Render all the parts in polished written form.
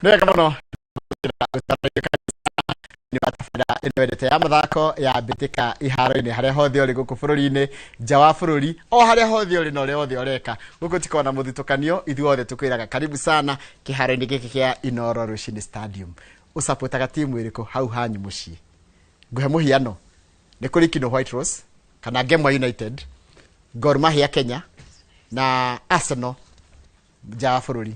Nĩ kama no ni batafada inwedete ya mathako ya bitika iharo-ini haria hothe uri guku bururi-ini nja wa bururi o haria hothe uri no hothe ureka guku tikona muthitukanio ithuothe tukwiraga karibu sana kiharo-ini giki kia Inooro Rushini Stadium usapotaga timu iriku hau hanyu mucii nguhe muhiano ni kuri Kino White Rose kana Gemwa United, Gor Mahia Kenya na Arsenal nja wa bururi.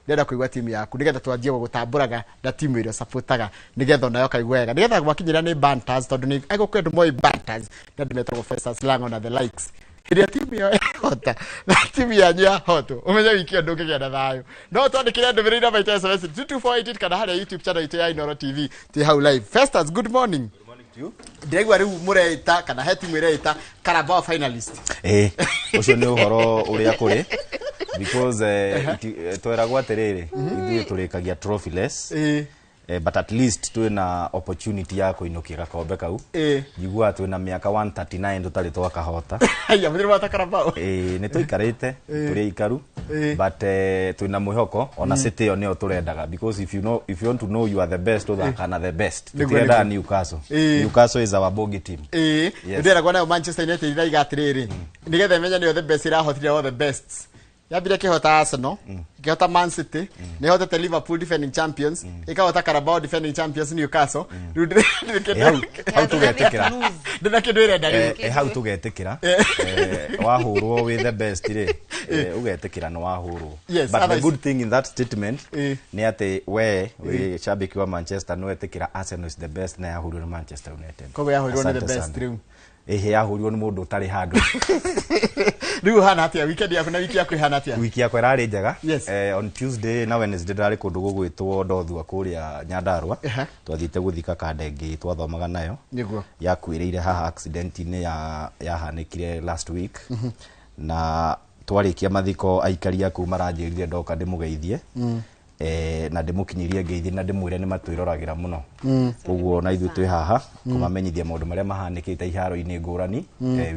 Ndenda kuigwa timu yaku nigetha twanjie gutamburaga na timu iria supportaga nigetha nayo kaigwa wega nigetha gwakinyira ni banters tondu ni agukwendu moi banters na ndimetwo Professor Slang on the likes iria timu ya hota na timu ya nya hoto umenya wiki ndo kigia na thayo no twandikire ndumirira by SMS 2248 kana haria YouTube channel itu ya Inooro TV ti how live. Festus, good morning. Good morning to you. Ndegwa riu mureita kana he timu ireita Carabao finalist ucio ni uhoro uria kuri because tweragwo atiriri ithuĩ turikagia trophyless but at least twina opportunity ya kuinukia gakombe kau njigua twina miaka 139 tutari twakahota aya muthiri wa Carabao ni tuikarite turi ikaru but twina mwihoko ona City yo nio turendaga because if you want to know you are the best uthakana the best tukienda Newcastle is our bogey team ndera gwana Manchester United ithaiga atiriri nigetha imenya nio the best irahotire all the best yabire kihota Arsenal kihota Man City nihota Liverpool defending champions ikahota Carabao defending champions Newcastle how tugetikira ndina kindu irenda how tugetikira wahurwo with the best ri ugetikira no wahurwo but the good thing in that statement ni ati we shabiki wa Manchester no etikira Arsenal is the best na yahurwo Manchester United kogo yahurwo ni the best riu yahurwo ni mundu utari handu riu hana atia weekend yaku na wiki yaku hana atia wiki yakwa rari njega on Tuesday na Wednesday ndari kundu gugwitwo Ndothua kuria Nyandarua twathite guthika kandengi twathomaga nayo niguo yakwiriire haha accident ni yahanikire last week na twarikia mathiko aikaria ku maranjirire ndoka ndimugeithie na ndimukinyirie ngeithi na ndimwire ni matwirораgira muno koguo na ithu twi haha kumamenyithia maundu maria mahanikite iharo-ini ngurani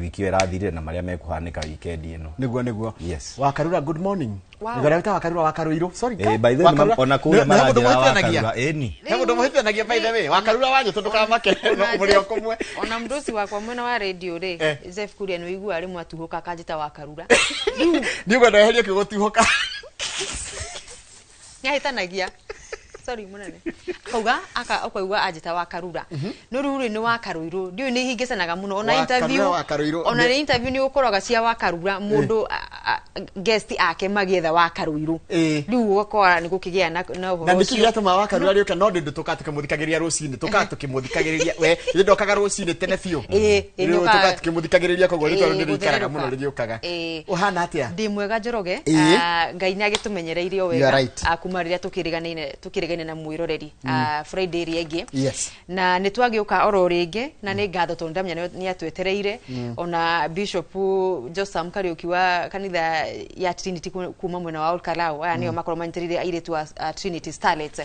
wiki irathire na maria mekuhanika weekend ino niguo yes Wakarura, good morning. Ngora wita Wakarura Wakaruiro sorry by the way ona kuria maranjira Wakarura ni hebo ndo muhitanagia by the way Wakarura wanyu tondu kama make no muri okomwe ona mdosi wakwa mwena wa radio ri Zef Kuria no igua ari mwatuhuka kanjita Wakarura niguo ndo eherie kigutuhuka nyahitanagia sorry munene kauga akaigua ajita Wakarura no ruri ni Wakaruiro ndio ni hingicanaga muno ona interview ni ukoroga cia Wakarura mundu guest ake magietha Wakaruiro riu ukora ni gukigia na uhoro na nikiria tuma Wakarura rioka no ndu tukatuke muthikagiriria rucini tukatuke muthikagiriria we ndokaga rucini tene biu riu tukatuke muthikagiriria kogo rito ndirikaraga muno ririokaga uhana atia ndi mwega Njoroge Ngai ni agitumenyereirie wega akumarira tukirigaine na mwiroreri Friday riegi na nitwagiuka oro ringi na ni ngatho tondu ndamenya ni atwetereire ona Bishop Josam Kariuki wa kanitha ya Trinity kuma mwena wa Olkalau aya nio makoro manyitirire airetu wa Trinity Starlets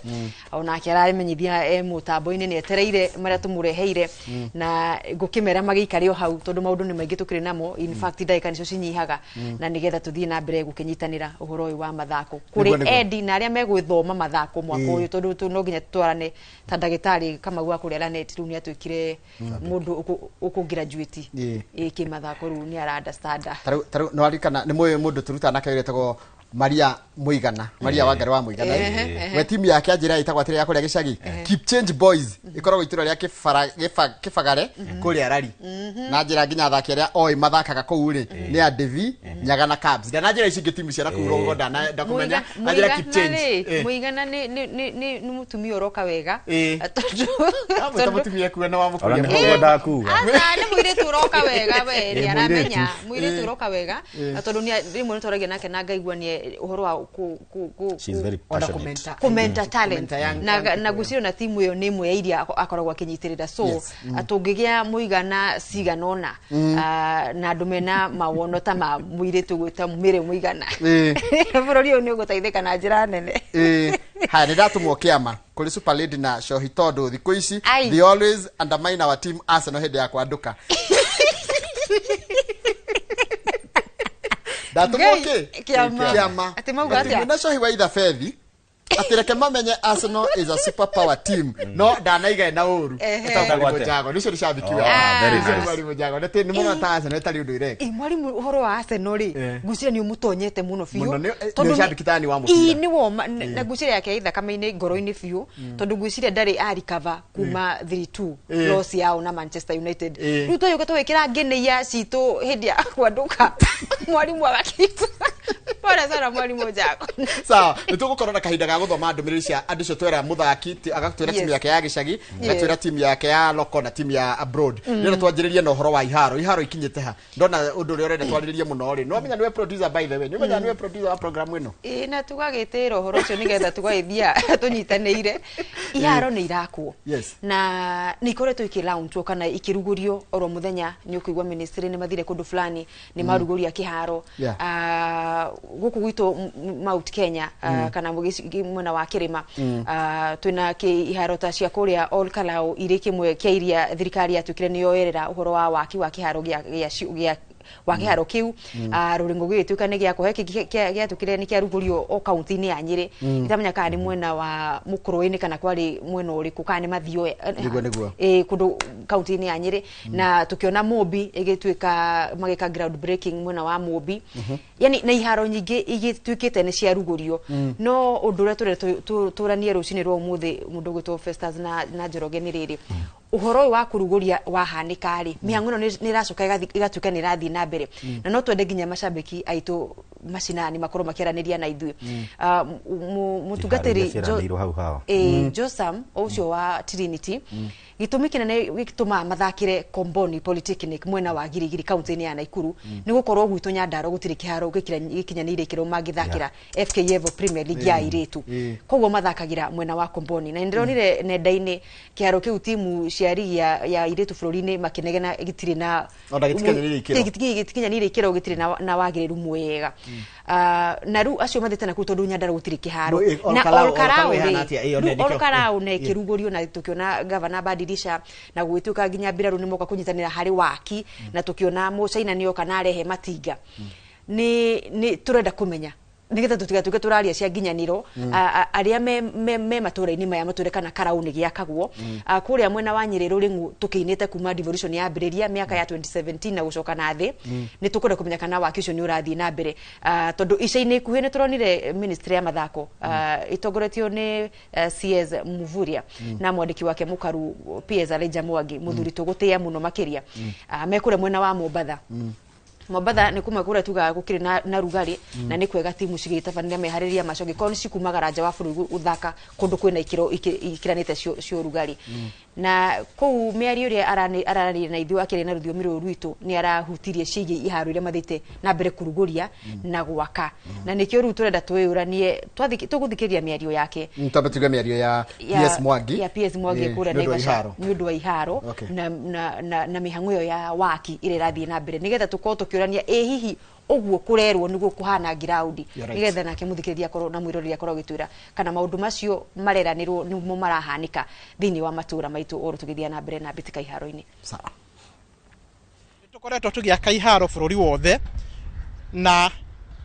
ona akira menyithia mutambo-ini ni etereire maria tumureheire na ngukimera magikario hau tondu maundu ni maingi tukiri namo in fact ndaika nicio cinyihaga na nigetha tuthie na mbere gukinyitanira uhoro uyu wa mathako kuri Edi na aria megwithoma mathako mwako uyu tondu tu no nginya twarane ta ndagitari kama gwa kuria net riu ni atwikire mundu ukungraduate ki mathako riu ni ara understand taru no arikana ni mundu turutana kairetagwo Maria Muigana Maria Wangari wa Muigana we timu yake ajira itagwa tire yakore gicagi Keep Change Boys ikoragwo itura ria kifagare kuria rari na njira nginya athaki aria oi mathakaga kuu ri ni a Devi Nyagana Cubs na njira ici timu cia ku rongo ndana ndakumenya ajira Keep Change Muigana ni mutumia uroka wega tondu mutumia ku na wa mukuria niguo ndakuga asa ni mwire turoka wega we ni aramenya mwire turoka wega tondu ni rimwe nitoragia nake na ngaigua ni uhoro wa she's very passionate commenta talent na guciro na timu yo ni mwe iria akoragwa kinyitirira so atungigia Muigana siganona na ndumena mawono ta ma mwire tugwita mire Muigana burori yo ni uguteithika na njira nene ha ni ndatumwo kiama kuri Super Lady na Shohi tondu thiku ici they always undermine our team Arsenal hindi ya kwanduka Datumoke kiama ati mauga atia na Shohi wa itha fethi atireke mamenye Arsenal is a super power team no danaiga na uru etagwo Jago nicio rishabikiwa mwalimu Jago nete ni mwana ta Arsenal etari undu ireke mwalimu uhoro wa Arsenal ri nguciria ni umutonyete muno fiu tondu shabikitani wa mupira ni wo na nguciria yake ithakama-ini ngoro-ini fiu tondu nguciria ndari a recover kuma 3-2 loss yao na Manchester United ruto yo gatwekira ngene ya citu hindi ya kwanduka mwalimu agakitu pora sana mwalimu Jago sawa nitugukorwo na kahinda ga guthoma ndumiriri cia andu cio twera muthaki agatwira timu yake ya gicagi agatwira timu yake ya loko na timu ya abroad nira twanjiririe na uhoro wa iharo ikinyite ha ndona undu uri urenda twariririe muno ri no menya niwe producer by the way nimenya niwe producer wa program ino na tugagitira uhoro ucio nigetha tugaithia tunyitaneire iharo ni irakwo na nikoretwo ikilaunchwo kana ikirugurio oro muthenya ni ukigwa ministry ni mathire kundu fulani ni maruguria kiharo guku gwitu Mount Kenya kana mwena wa Kirima twina iharo ta cia kuria All Kalau iri kimwe kia iria thirikari yatukire ni yoerera uhoro wa waki wa kiharo gia wa kiharo kiu ruringo gwituka ni gia kuhe gia tukire ni kia rugurio o county ni ya Nyeri itamenya kana ni mwena wa Mukuruini kana kwari mwena uriku kana mathio kundu county ni ya Nyeri na tukiona Mobi igituika magika ground breaking mwena wa Mobi yani na iharo nyingi igituikite ni cia rugurio no undure turanie rucini rwo muthi mundu gwitwo Festus na Njoroge ni riri uhoro wa kuruguria wa hanika ri mihango ni racoka igatuka ni rathi na mbere na no twende nginya macambiki aitu macinani makoro makiaraniria na ithui mutungatiri Josam ucio wa Trinity gitumi kinene gituma mathakire Komboni Polytechnic mwena wa Girigiri county ni ya Naikuru ni gukorwo gwitu Nyandaro gutiri kiharo gikinyanire ikiro magithakira FKF Premier League ya iritu kogwo mathakagira mwena wa Komboni na ndironire nenda-ini kiharo kiu timu cia ligi ya iritu bururi-ini makinegena gitiri na gikinyanire ikiro gitiri na wagiriru mwega na ru acio mathite na kutondu Nyandaro gutiri kiharo na All Kalau ne kirugurio na tukiona governor badilisha na gwituka ginya biraru ni moka kunyitanira hari waki na tukiona Mucaina ni oka na arehe matinga ni turenda kumenya nigetha tutigatuke turaria cia nginyaniro aria me matura-ini maya mature kana Karauni giakagwo kuria mwena wa Nyeri ruringu tukiinite kuma devolution ya mbiriria miaka ya 2017 na gucoka na thi ni tukwenda kumenya kana waki ucio ni urathi na mbere tondu ica-ini kuhe ni turonire ministry ya mathako itongoretio ni CS Muvuria na mwandiki wake mukaru PS Elijah Mwangi muthuri tugutia muno makiria mekure mwena wa Mombasa ni kuma kura tuga gukiri na rugari na ni kwega timu cigitafanira mehariria macogi kon cikumagara nja wa bururi uthaka kundu kwina ikiranite cio rugari na kou miari uria arari na ithu akiri na ruthio miro rwitu ni arahutirie cigi iharo iria mathite na mbere kuruguria na gwaka na nikio ru turenda twiyuranie tuguthikiria miario yake tabatuga miario ya PS Mwangi kura ni undu wa iharo na mihango yo ya waki ire rathie na mbere nigetha tuko tukiurania hihi oguo kurerwo niguo kuhana ground nigetha nake muthikiriria korwo na mwiroreri korwo gitwira kana maundu macio mareranirwo nimo marahanika thini wa matura maitu oro tugithia na mbere na bitika iharo-ini sawa tukoretwo tugiaka iharo bururi wothe na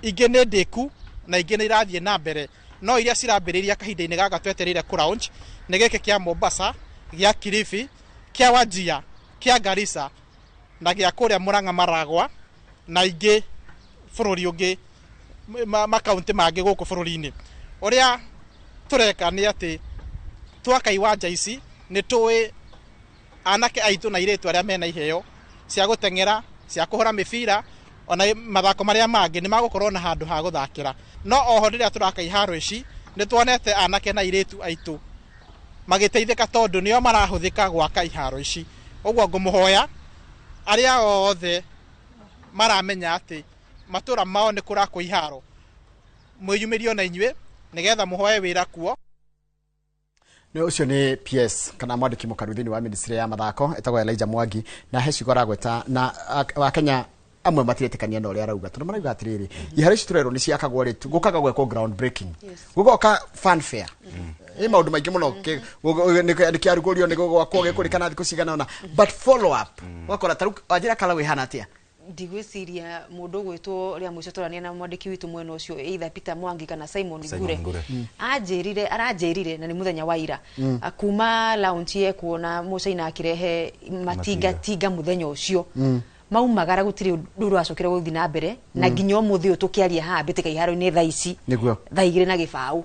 ingene ndiku na ingene irathie na mbere no iria cirambiriria kahinda-ini gaka twetereire ku launch ni gike kia Mombasa gia Kilifi kia Wajir kia Garissa na gia kuria Murang'a Maragwa na ingi bururi ungi makaunti mangi guku bururi-ini uria tureka ni ati twaka iwanja ici ni tuwi anake aitu na iretu aria mena iheo cia gutengera cia kuhura mibira ona mathako maria mangi ni magukorwo na handu ha guthakira no oho riria turaka iharo ici ni tuonete anake na iretu aitu magiteithika tondu nio marahuthika gwaka iharo ici ogwo ngumuhoya aria othe maramenya ati matura mao ni kurako iharo mwiyumirio na inywe nigetha muhoye wira kuo ni ucio ni PS kana mwandiki mukaru thini wa ministry ya mathako etagwo Elijah Mwangi na heci goragweta na Wakenya amwe matiretikania na uria arauga tondu marauga atiriri iharo ici turero ni ciakagwo ritu gukaga gweko ground breaking gugoka fanfare maundu maingi muno ni kiarugurio ni gwakwo gikurikana thiku cigana ona but follow up wakora taru ajira kala we hana atia ndigwiciria mundu gwitwo ria mwico torania na mwandiki witu mwena ucio either Peter Mwangi kana Simon Ngure aranjirire na ni muthenya wa ira kuma launch ye kuona mucaina akirehe matinga muthenya ucio maumagara gutiri nduru acokere guthi na mbere na nginya umuthi utukiaria ha bitika iharo-ini thaa ici thaa igire na gibau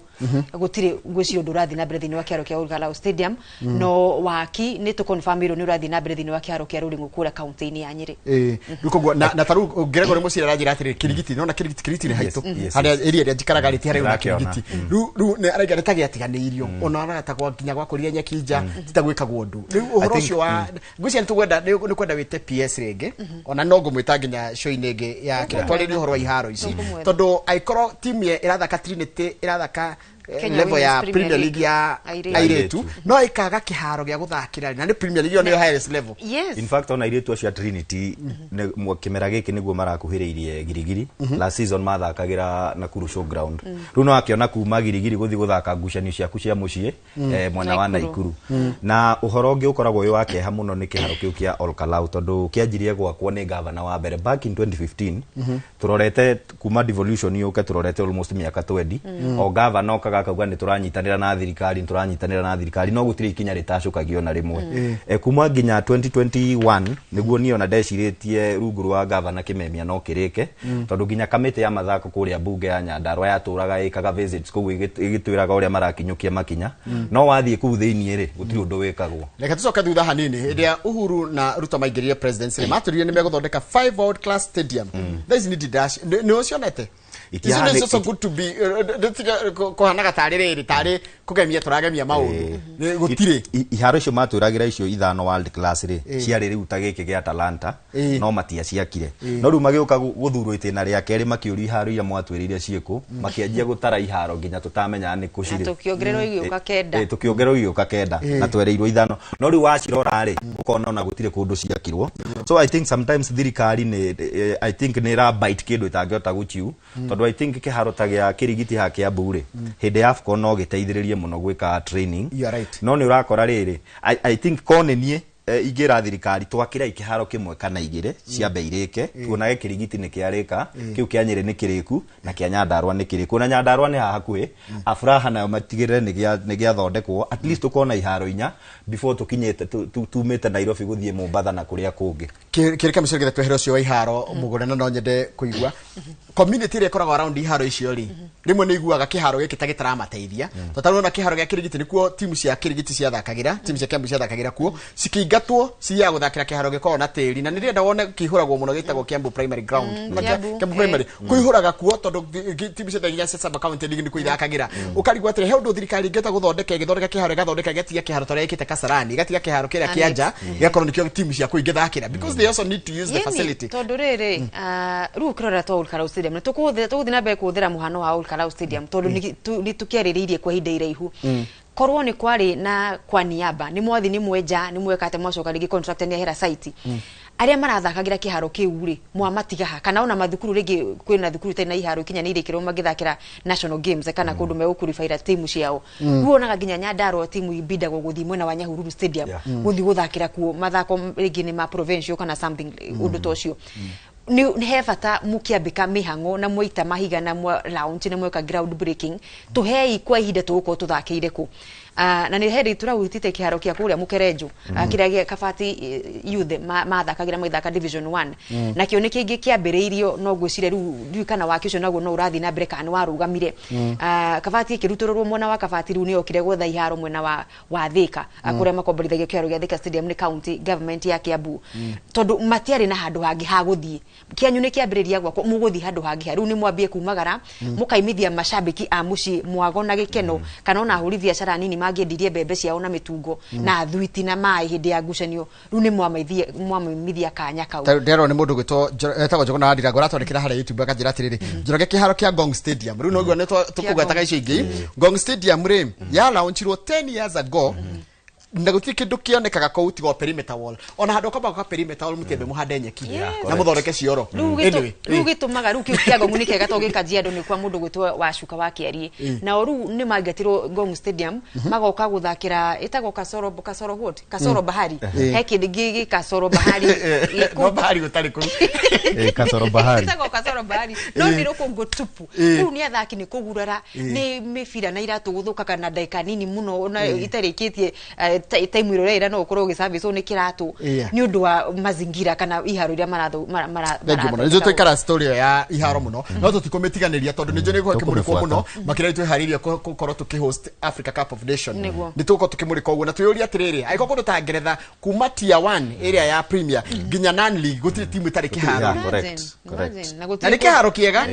gutiri ngwiciro ndurathi na mbere thini wa kiaro kia Olkalau Stadium no waki ni to confirm iro ni urathi na mbere thini wa kiaro kia Ruringu kura county-ini ya Nyeri ruko na taru Gregory Mucira arajira atiri kirigiti nona kirigiti ni haitu haria area njikaraga riti haria una kirigiti ru ne araiga ritagia tiganiirio ona arata kwa kinya gwa kuria nyakija titagwikagwo ndu riu uhoro ucio wa ngwicira nitugwenda ni kwenda wite PS rege ona no ngumwita nginya show-ini ingi ya kiratwariri uhoro wa iharo ici tondu aikoro team ye irathaka Trinity irathaka level ya Premier League ya airetu no ikaga kiharo gya guthakira na ni Premier League no highest level. Yes. In fact on airetu acio Trinity ne kimera giki niguo marakuhiriirie girigiri last season mathakagira Nakuru Showground runo akiona kuma girigiri guthi guthaka ngucanio ciaku cia mucie mwana wa Naikuru na uhoro ungi ukoragwo uyu wake ha muno ni kiharo kiu kia Olkalau tondu kianjirie gwakwo ni governor wa mbere back in 2015 turorete kuma devolution yuke turorete almost miaka 20 o governor akauga ni turanyitanira na thirikari no gutiri ikinya ritacukagio na rimwe kuma nginya 2021 niguo niona ndeciritie rungu rwa governor Kimemia no kirike tondu nginya kamiti ya mathako kuria bunge ya Nyandarua yaturaga ikaga visits kugu igitwiraga uria marakinyukia makinya no wathie ku thiini ri gutiri undu wikagwo reka tucoke thutha hanini iria Uhuru na Ruto maingirire presidency maturire ni meguthondeka 5 world class stadium there is need dash ni ucionete Isn't it so good to be kohanaga tari kugemia turagemia maundu gutire iharo icio maturagira icio ithano world class ri ciari riu ta giki gia Talanta no matia ciakire no riu magiuka guthurwo itena ria keri makiuri iharo iria mwatwirire cieko makianjia gutara iharo nginya tutamenya ni kucire tukiongererwo igioka kenda tukiongererwo igioka kenda na twereirwo ithano no riu wacirora ri ukona ona gutire kundu ciakirwo so I think sometimes thirikari ni I think ni ra bite kindu itangiota guchiu tondu I think kiharo ta gia kirigiti ha kia bure hinde ya AFCON no giteithiririe muno gwika training no ni urakora riri I think konenie igira thirikari twakira ikiharo kimwe kana igire ciambe irike tuonage kirigiti ni kiarika kiu kia Nyeri ni kiriku na kia Nyandarua ni kiriku na Nyandarua ni hakuhi afuraha nayo matigirire ni gia thondekwo at least ukona iharo inya before tukinyete tumete Nairobi guthie Mombasa na kuria kungi kirika micirigire twehero cio wa iharo mugurana no nyende kuigwa community ri koragwo around iharo icio ri rimwe ni iguaga kiharo giki tagitaramateithia totarona kiharo gia kirigiti nikuo timu cia kirigiti cia thakagira timu cia Kiambu cia thakagira kuo sikiingatwo cia guthakira kiharo giko na tiri na nirenda wone kihuragwo muno gitagwo Kiambu Primary Ground Kiambu Primary kuihuraga kuo tondu timu cia thakagira cia Samba County League ni kuithakagira ukarigwa atire he undu thirikari ngeta guthondeka kiharo gathondeka getia kiharo tore gikite Kasarani gatiga kiharo kiria kianja giakorwo nikio timu cia kuingithakira because they also need to use the facility tondu riri ru kurora to Olkalau Stadium ni tukuthi na be kuthira muhano wa Olkalau Stadium tondu ni tukiaririirie kwa hinda iraihu korwo ni kwari na kwa niaba ni mwathi ni mwenja ni mwekate mwacoka rigi contract ni hera site aria marathakagira kiharo kiu ri mwamatiga ha kana ona mathukuru rigi kwina thukuru tena iharo kinya ni irikiro magithakira national games kana kundu me ukurifaira timu ciao ruonaga ginya Nyandarua timu ibida guthi mwena wa Nyahururu Stadium guthi guthakira kuo mathako rigi ni ma provincial kana something undu tocio ni hefata mukiambika mihango na moita mahiga na mwa launch na mweka ground breaking tuhei kwa ihinda tuko tuthakiire ku na ni heri turawitite kiharo kia kuria Mukerenju kiragia Kabati youth mathakagira maithaka division 1 na kio ni kingi kiambiriirio no gwicire riu kana wakicio naguo no urathi na mbere kana warugamire Kabati kirutururwo mwena wa Kabati riu ni okire gwetha iharo mwena wa Thika akuria makomborithagia kiharo gia Thika Stadium ni county government ya Kiambu tondu matiari na handu hangi ha guthii kianyu ni kiambiriria gwako muguthi handu hangi riu ni mwambie kumagara mukaimithia mashabiki a muci mwago na gikeno kana ona ahuri biashara nini magiendirie bebe ciao na mitungo na thwiti na mai hindi ya ngucanio riu ni mwamithia kanya kau ndero ni mundu gwito etagwo Njuguna Ndira ngoratwandikira haria YouTube akanjira atiriri njoroge kiharo kia Ngong Stadium riu no gwa ne tukugwetaga icio ingi Ngong Stadium ri ya launchirwo 10 years ago na guti kindu kionekaga ko utigo perimeter wall ona hando kaba ka perimeter wall mutembe muhande nyeki na muthondeke cioro ru gitumaga ru kiago munike gatoge kajiado ni kwa mundu gwitwo wa shuka wa kiari na oru ni mangatirwo Ngong Stadium magoka guthakira itago kasoro wood kasoro bahari he kidigi kasoro bahari no bahari gutari ku kasoro bahari itago kasoro bahari no ni roko ngotupu ru ni athaki ni kugurara ni mifira na iratu guthuka kana daika nini muno na itarikitie time irorera no ukorwo giservice ni kiratu ni undu wa mazingira kana iharo ria maratho ndio twikara story ya iharo muno no tutikometiganiria tondu ni njoni kwa kimuriko muno makira twihariria gukorwo tukihost Africa Cup of Nations ni tuko tukimurika uguo na tuyuria atiriri aiko kundu ta Ngeretha kuma tier 1 area ya Premier ginya non league gutire timu itari kiharo correct na ni kiharo kiega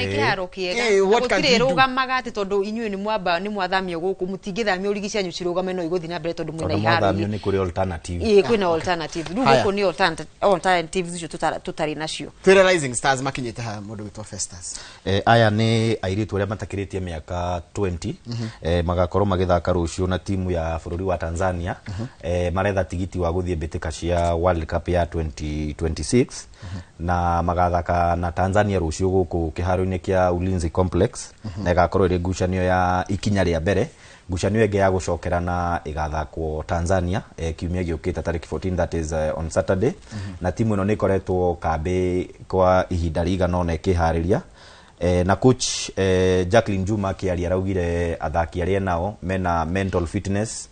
gutire rugamaga ati tondu inyuĩ ni mwathamio guku mutingithamio urigicia nyu cirugame no iguthi na mbere tondu mwina iharo ni kuri alternative kwina alternative rugo ni alternatives icio tutari nacio Twira Rising Stars makinyite ha mundu witwa Festus aya ni airitu aria matakiritie miaka 20 magakorwo magithaka rucio na timu ya bururi wa Tanzania maretha tigiti wa guthie mbitika cia World Cup ya 2026 na magathaka na Tanzania rucio guku kiharo-ini kia Ulinzi Complex na igakorwo iri ngucanio ya ikinya ria mbere ngucanio enge ya gucokerana igathakwo Tanzania kiumia giukite tariki 14 that is on Saturday na timu ino ni koretwo kambi kwa ihinda rigana ona ikihariria na coach Jacqueline Juma kiari araugire athaki aria nao mena mental fitness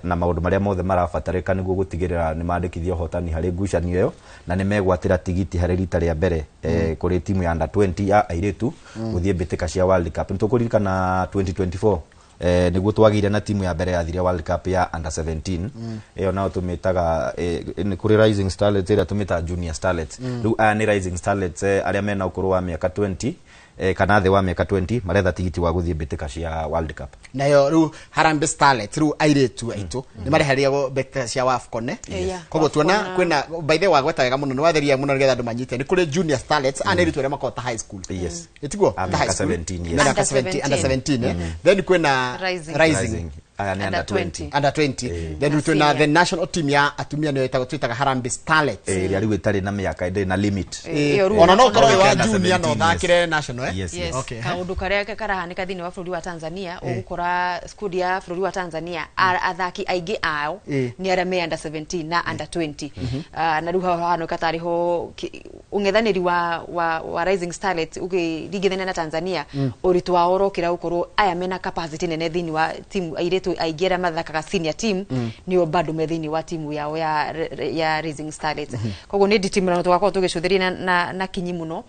na maundu maria mothe marabatarika niguo gutigirira ni mandikithio hotani hari ngucanio iyo na ni megwatira tigiti hari rita ria mbere kuri timu ya under 20 ya airetu guthie mbitika cia World Cup nitukuririkana 2024 niguo twagire na timu ya mbere ya thiria World Cup ya under 17 iyo nao tumitaga ni kuri Rising Starlets ira tumita Junior Starlets riu aya ni Rising Starlets aria mena ukuru wa miaka 20 kana the wa miaka 20 maretha tigiti wa guthie mbitika cia World Cup nayo riu Harambee Starlets riu airetu aitu ni mareheria mbitika cia AFCON koguo tuona kwina by the way gwetagega muno ni watheria muno nigetha andu manyite ni kuri Junior Starlets aneritu aria makota high school yes etiguo high school 17 yes under 17 then kwina Rising under 20 under 20 then tuna the national team ya atumia ni twitaga Harambee Starlets ria riu itari na miaka inde na limit ona no korwo wa junior no thakire national yes okay kaundu karia karahanika thini wa bururi wa Tanzania ugukora school ya bururi wa Tanzania athaki aigi ao ni aria me under 17 na under 20 na riu hano katariho ungethaniri wa Rising Starlets ugirigithania na Tanzania uritu wa orokira ukorwo aya mena capacity nene thini wa timu airetu aigera mathakaga senior team ni bado methini wa timu yao ya Rising Starlets koguo ni nditimira twakwa tugicutheria na kinyi muno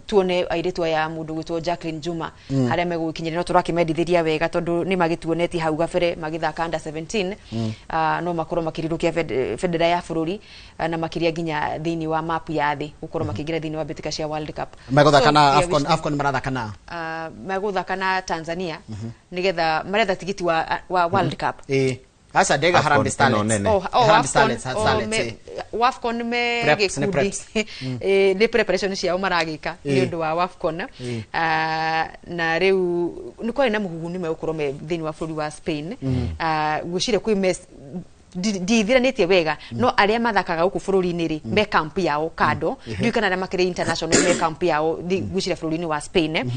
tuone airetu ya mundu gwitwo Jacqueline Juma haria megukinyira no turakimendithiria wega tondu ni magituoneti hau gabere magithaka under 17 no makorwo makirirukia federa ya bururi na makiria ginya thini wa map ya thi gukorwo makigira thini wa bitika cia World Cup magothaka na AFCON marathaka na magothaka na Tanzania nigetha maretha tigiti wa World Cup asa dega Harambee Starlets Harambee Starlets AFCON me gikundi ni preparation cia maragika ni undu wa AFCON na riu ni kwari na muhuguni me ukorwo me thini wa bururi wa Spain gucire kwi ndithiranĩtie wega no aria mathakaga guku bururi-inĩ ri me camp yao kado ndikana na makire international me camp yao gucira bururi-inĩ wa Spain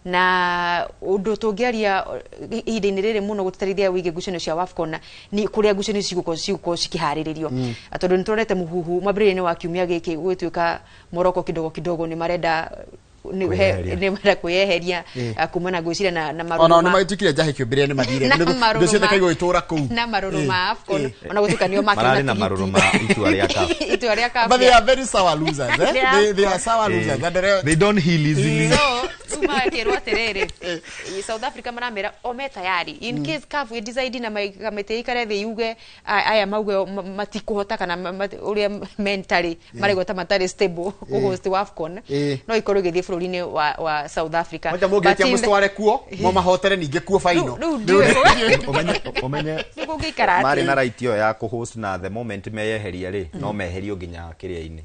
na undu tungiaria ihinda-inĩ rĩrĩ muno gutarithia wige ngucanio cia AFCON ni kuria ngucanio ciguko cikiharĩrĩrio tondu nitũrete muhuhu mambĩrĩrio-inĩ wa kiumia gĩkĩ gwĩtuĩka Morocco kidogo ni marenda ni mara kuyeheria kumana gwicira na maruma ona mayitukire jahe kĩũmbĩrĩa ni mathire ndio ciothe kaigo itura kuu na maruma AFCON ona gutukanio marari na maruma itu aria cup but they are very sour losers they are sour losers and they don't heal easily so tuma kirwa terere South Africa maramera ome tayari in case CAF we decide na kamete ikare the yuge aya mauge matikuhota kana uria mentally maregota matari stable host wa AFCON no ikorwo githie bururi-ini wa South Africa moja mugetia mustware kuo mo mahotere ninge kuo final omenye mari na right yo ya host na the moment meyeheria ri no meherio ginya kiria-ini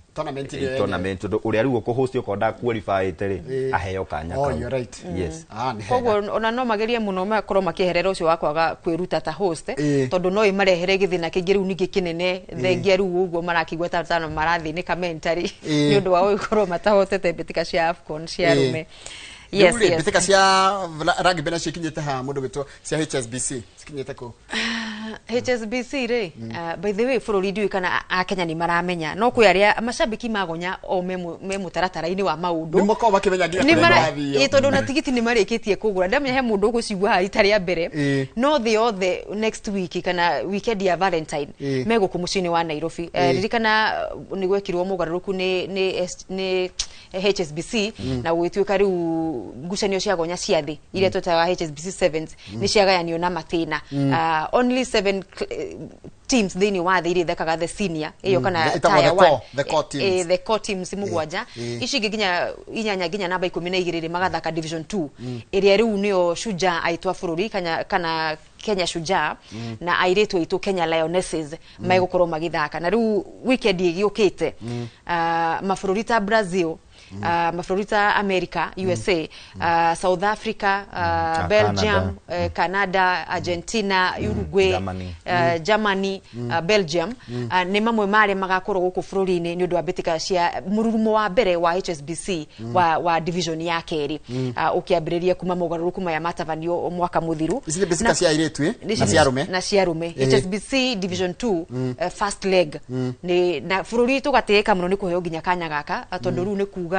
tournament uria riu ko host yo konda qualify tere aheo kanya Oh, you're right. Yes. Koguo ona no magerie muno makorwo makieherera ucio wakwaga kwiruta ta host tondu no imarehere githina kingi riu ningi kinene thengia riu uguo marakigwa ta marathi ni commentary ni undu wa ukorwo matahotete mbitika cia AFCON cia rume. Yes, mbitika cia rugby na cikinyete ha mundu gitwo cia HSBC cikinyete ko HSBC re by the way bururi ndiu kana a Kenya ni maramenya no kwi aria mashabiki magonya o me mutaratara-ini wa maundu ni moko bakimenya nginya kuri bathi tondu na tigiti ni marikitie kugura ndamenya he mundu gucigwa hari tari ya mbere no the next week kana weekend ya Valentine meguku mucini wa Nairobi ririkana ni gwekirwo mugaruruku ni HSBC na gwituika riu ngucanio cia gonya cia thi iria twetaga HSBC 7 ni ciagayanio na matina only 7 teams thini wa thiri thekaga the senior iyo kana tier 1 the core teams mugwanja ici ginya inyanya ginya namba 12 magathaka division 2 iria riu nio Shujaa aitwa bururi kana Kenya Shujaa na airetu itu Kenya Lionesses maigukorwo magithaka na riu weekend igiyukite mabũrũri ta Brazil mafurita America, USA, South Africa, Belgium, Canada, Argentina, Uruguay, Germany, Belgium, ni mamwe mare magakorwo guku bururi-ini ni undu wa mbitika cia mururumo wa mbere wa HSBC wa division ya keri ukiambiriria kuma mugaruruku maya matavanio mwaka muthiru ici ni mbitika cia airetu na cia rume HSBC division 2 first leg ni na bururi tugateka muno ni kuheo ginya kanya gaka tondu ru ni kuga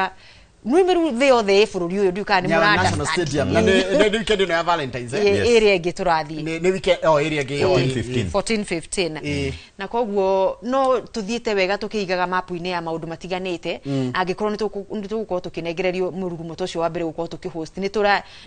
Numeru theo the bururi uyu ndika ni murada National Stadium na ni weekend ya Valentine's area ingi turathi ni weekend area ingi 14-15 na koguo no tuthiete wega tukiigaga mapu-ini ya maundu matiganite angikorwo ni tugukorwo tukinegererio murugumo tocio wa mbere gukorwo tukihost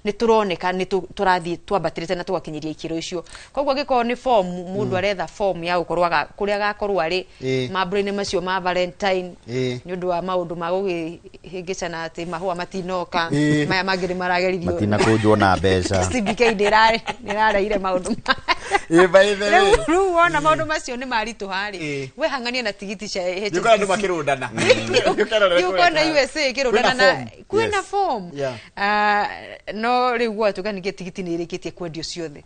ni turoneka ni turathi twambatirite na tugakinyiria ikiro icio koguo gikorwo ni form mundu aretha form ya gukorwo kuria gakorwo ari mambura-ini macio ma Valentine ni undu wa maundu ma gugihingicana ati mahua matinoka maya mangiri marageririo matina kunjwo na mbeca CBK nirareire maundu by the way ru wona maundu macio ni maritu hari we hangania na tigiti cia HSBC yuko andu makirundana yuko na USA kirundana na kwina form no riu gwatuganigie tigiti ni irikitie kwendio ciothe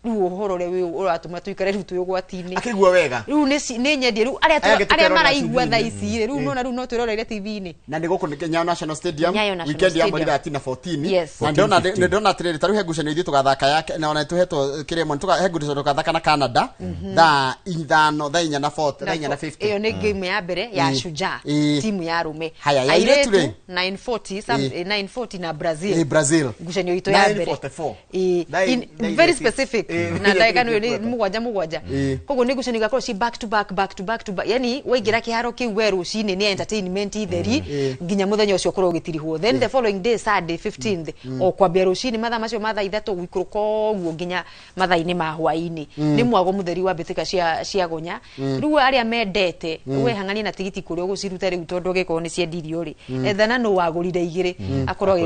riu uhoro ri uratuma tuikare riu tuyugwati-ini akigwa wega riu ni nyendie riu aria maraigua tha ici riu riu no twiroreire TV-ini na ni guku ni Kenya National Stadium weekend ya mweri 14 na ndona trailer taru hegucanio ithu tugathaka yake na ona tuhetwo kiremo tugahegucanio tugathaka na Canada tha 4 na 50 iyo ni game ya mbere ya Shujaa timu ya rume airetu 940 na Brazil ngucanio itu ya mbere 944 very specific na ndaika ni mugwanja koguo ni ngucanio gakorwo ci back to back yani waingira kiharo kiu weru cini ni entertainment itheri nginya muthenya ucio korwo gitirihwo then the following day Saturday 15th o kwambia rucini mathaa macio mathaa 3 gwikuruka koguo nginya mathaa-ini ma hwaini ni mwago mutheri wa mbitika cia gonya riu aria mendete we hangania na tigiti kuria guciruta riu tondu gikorwo ni ciendirio ri ethana no wagurire igiri akorwo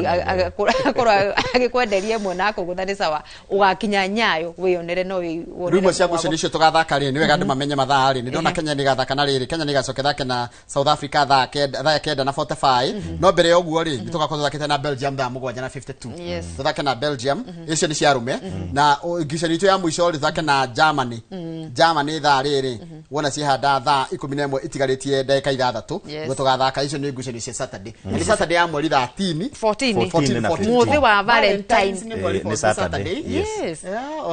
agikwenderia mwe na kugutha ni sawa ugakinya Nyayo wionere no wonere rumo cia ngucanio icio tugathaka ri ni wega andu mamenye mathaa ri ni ndona Kenya ni gathaka na riri Kenya ni gacoke thake na South Africa thaa 9 na 45 no mbere ya uguo ri tugakorwo thakite na Belgium thaa 7 na 52 tuthake na Belgium icio ni cia rume na ngucanio itu ya muico ri thake na Germany thaa riri wona cihanda thaa 11 itigaritie ndagika 6 go tugathaka icio ni ngucanio cia Saturday ni Saturday ya mweri 14 muthi wa Valentine ni Saturday yes